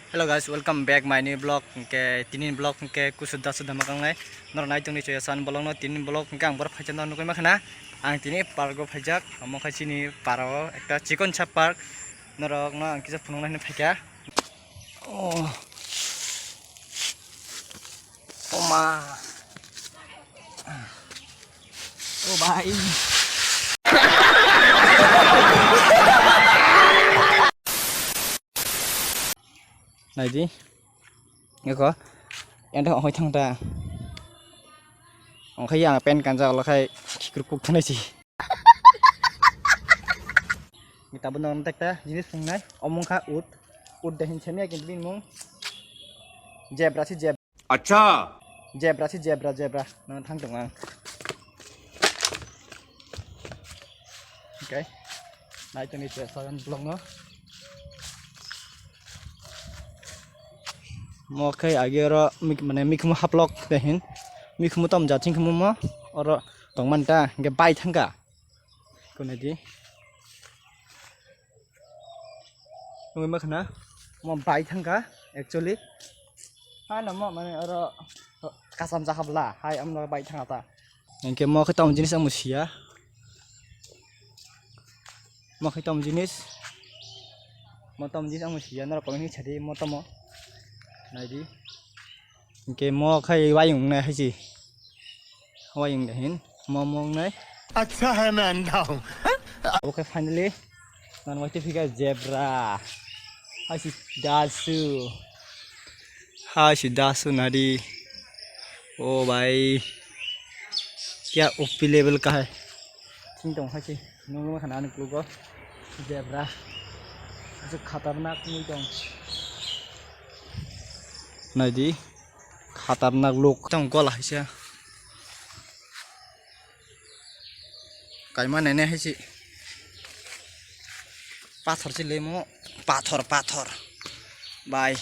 Hello guys, welcome back my new blog ke tinin blog ke kusuda sudah makan ngai nor nai tungni choya san bolong no tinin blog ke ang bar phajan no koi makana ang tini pargo phajak among khai chini paro ekta chicken chap park norok no ang kisa phunung nai phakya oh ma oh bhai này gì nghe có em thấy họ hơi thăng ta họ thấy rằng pen cản rào là khai cục thế này gì người ta bên đó tách ta jenis phung này ông mong khá út để hình chém cái pin mong zebra thì zebra अच्छा zebra thì zebra nó thăng tổng ngang ok này cho nên sẽ soi ăn lông nó mo khai agero mane mikmu haplok dehin mikmu tom jaching khmu mo oro tongman ta ge bai thanga koneji ngoi ma khana mo bai thanga actually ha na mo mane oro kasam ja habla hai am no bai thanga ta engke mo khai tom jinis am sia mo khai tom jinis am sia na ko ni chadi mo tomo này đi cái mò khai vay dùng này hay gì vay dùng để hin mò mong đấy अच्छा है मैं अंधा हूँ ok finally nan wati fika zebra hai dasu nadi ओ भाई क्या OP level का है चिंग टोंग है ची नोंग में खाना निकलू को zebra जो खतरनाक नहीं टोंग này đi खतरनाक लोग trong có lại xe cái mà này hay chị pathor chỉ lấy mỏ pathor bài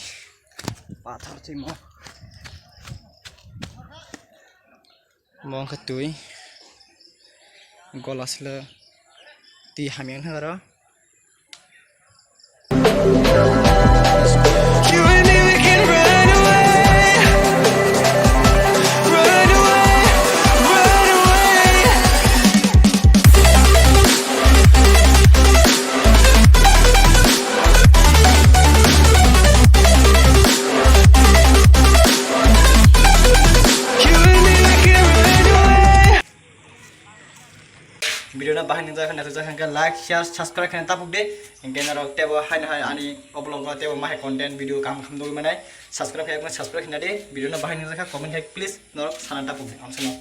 pathor chỉ mong cái túi có là xe ti hàm miếng hơn đó video na bahan ninja khana tuja khanga like share subscribe khana tapuk de engke na rok tebo haina hai ani oblog ga tebo mahe content video kam kham doi manai subscribe khana khana de video na bahan ninja kha comment hai please norok sanan tapuk de amsano